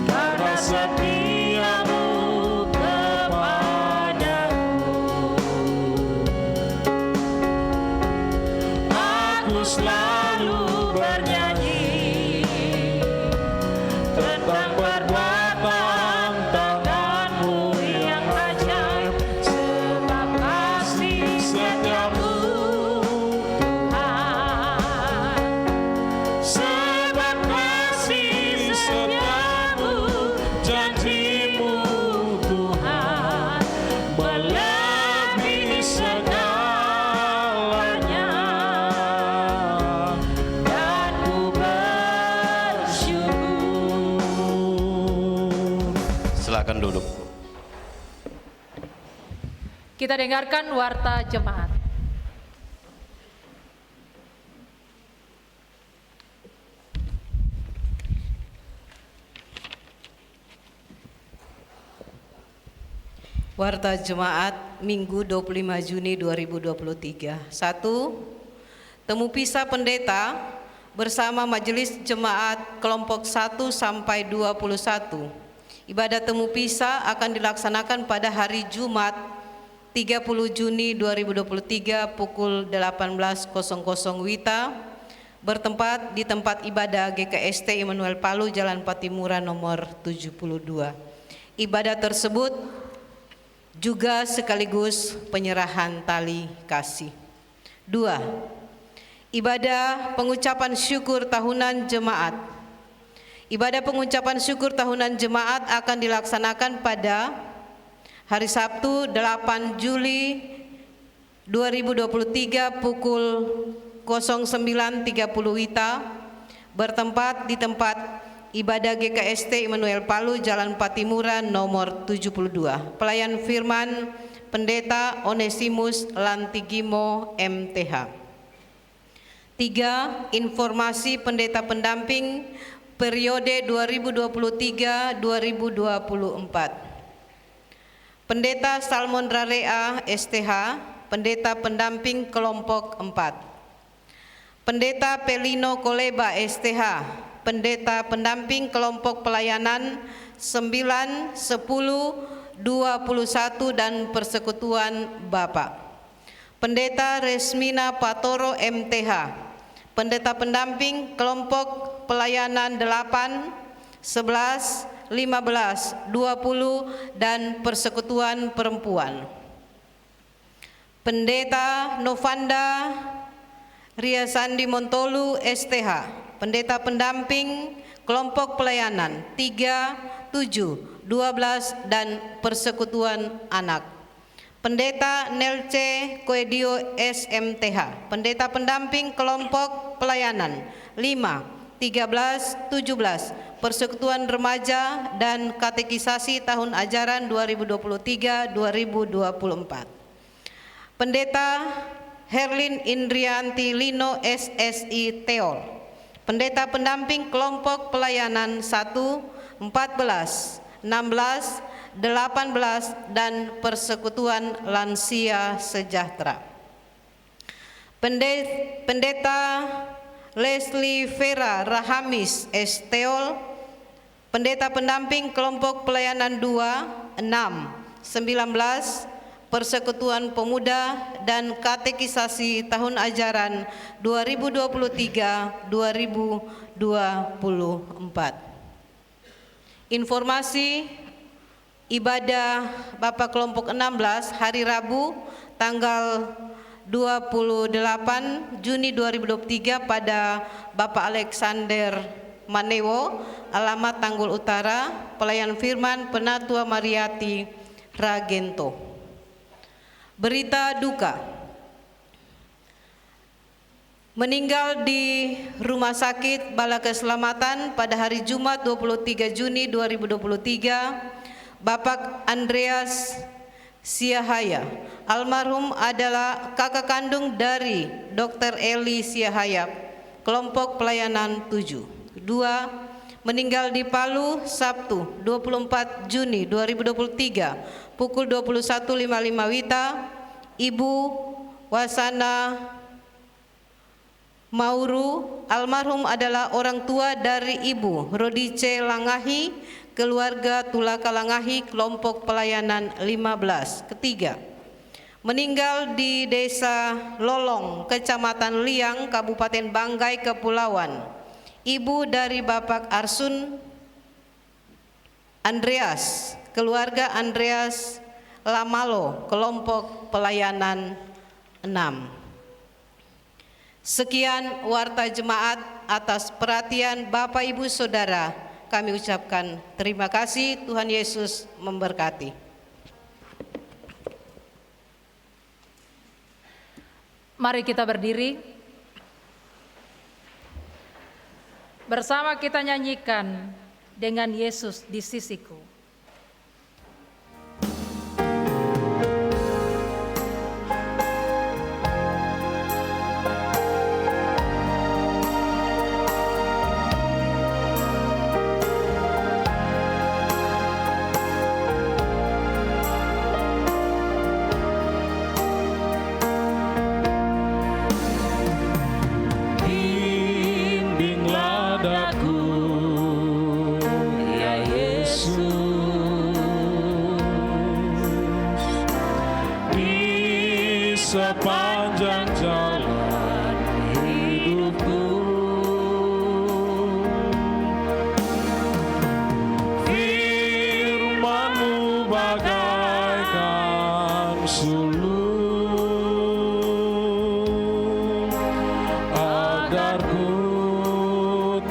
karena setiamu kepadaku. Aku selalu bernyanyi tentang perbuatan tangan-Mu yang ajaib, sebab kasih setiamu Tuhan. Sebab kasih setiamu, janji-Mu Tuhan, melebihi segalanya. Dan ku bersyukur. Silakan duduk. Kita dengarkan warta jemaat. Warta Jemaat Minggu 25 Juni 2023. 1. Temu Pisah Pendeta bersama Majelis Jemaat kelompok 1 sampai 21. Ibadah temu pisah akan dilaksanakan pada hari Jumat 30 Juni 2023 pukul 18.00 WITA bertempat di tempat ibadah GKST Immanuel Palu Jalan Patimura nomor 72. Ibadah tersebut juga sekaligus penyerahan tali kasih. 2. Ibadah pengucapan syukur tahunan jemaat. Ibadah pengucapan syukur tahunan jemaat akan dilaksanakan pada hari Sabtu 8 Juli 2023 pukul 09.30 WITA bertempat di tempat ibadah GKST Immanuel Palu Jalan Patimura nomor 72. Pelayan firman Pendeta Onesimus Lantigimo MTH. 3. Informasi pendeta pendamping periode 2023-2024. Pendeta Salmon Rarea STH, pendeta pendamping kelompok 4. Pendeta Pelino Koleba STH, pendeta pendamping kelompok pelayanan 9, 10, 21 dan persekutuan Bapak. Pendeta Resmina Patoro MTH, pendeta pendamping kelompok pelayanan 8, 11, 15, 20 dan persekutuan perempuan. Pendeta Novanda Riasandi Montolu STH, pendeta pendamping kelompok pelayanan 3, 7, 12 dan persekutuan anak. Pendeta Nelce Koedio SMTH, pendeta pendamping kelompok pelayanan 5, 13, 17, persekutuan remaja dan katekisasi tahun ajaran 2023-2024. Pendeta Herlin Indrianti Lino SSI Teol, pendeta pendamping kelompok pelayanan 1, 14, 16, 18 dan persekutuan lansia sejahtera. Pendeta Leslie Vera Rahamis S. Teol, pendeta pendamping kelompok pelayanan 2, 6, 19, persekutuan pemuda dan katekisasi tahun ajaran 2023-2024. Informasi ibadah Bapak kelompok 16 hari Rabu tanggal 28 Juni 2023 pada Bapak Alexander Manewo, alamat Tanggul Utara, pelayan firman Penatua Mariati Ragento. Berita duka, meninggal di Rumah Sakit Bala Keselamatan pada hari Jumat 23 Juni 2023, Bapak Andreas Siahaya. Almarhum adalah kakak kandung dari Dr. Eli Siahaya, kelompok pelayanan 7. 2. Meninggal di Palu Sabtu 24 Juni 2023 pukul 21.55 WITA, Ibu Wasana Mauru. Almarhum adalah orang tua dari Ibu Rodice Langahi, keluarga Tulaka Langahi, kelompok pelayanan 15. Ketiga, meninggal di Desa Lolong, Kecamatan Liang, Kabupaten Banggai, Kepulauan, ibu dari Bapak Arsun Andreas, keluarga Andreas Lamalo, kelompok pelayanan 6. Sekian warta jemaat. Atas perhatian Bapak Ibu Saudara, kami ucapkan terima kasih. Tuhan Yesus memberkati. Mari kita berdiri. Bersama kita nyanyikan Dengan Yesus di Sisiku. Sepanjang jalan hidupku, firman-Mu bagaikan sulur, agar ku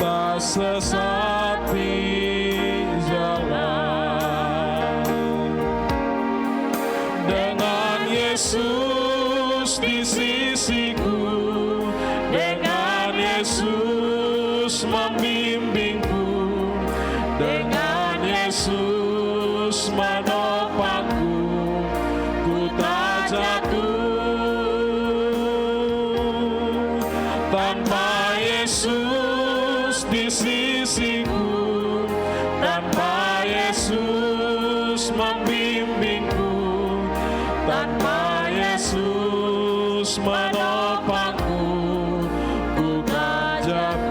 tak sesat di jalan. Dengan Yesus di sisiku, dengan Yesus membimbingku, dengan Yesus menopangku, ku tak jatuh. Tanpa Yesus di sisiku, tanpa Yesus membimbingku, tanpa Yesus menopangku, ku tak jatuh.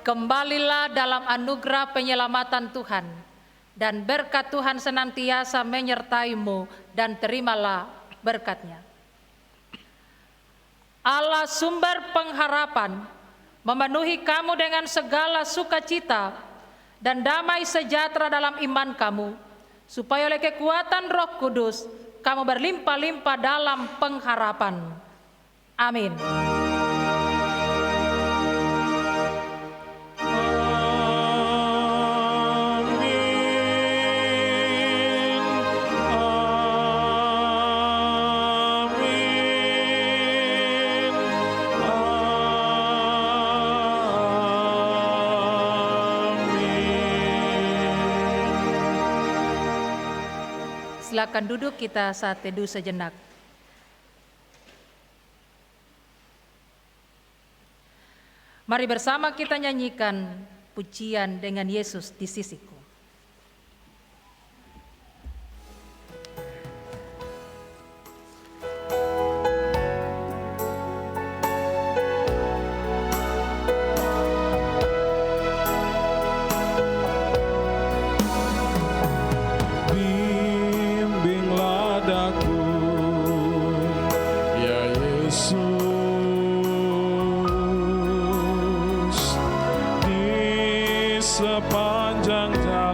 kembalilah dalam anugerah penyelamatan Tuhan, dan berkat Tuhan senantiasa menyertaimu, dan terimalah berkat-Nya. Allah sumber pengharapan memenuhi kamu dengan segala sukacita dan damai sejahtera dalam iman kamu, supaya oleh kekuatan Roh Kudus kamu berlimpah-limpah dalam pengharapan. Amin. Silakan duduk, kita saat teduh sejenak. Mari bersama kita nyanyikan pujian dengan Yesus di sisiku. Sepanjang jalan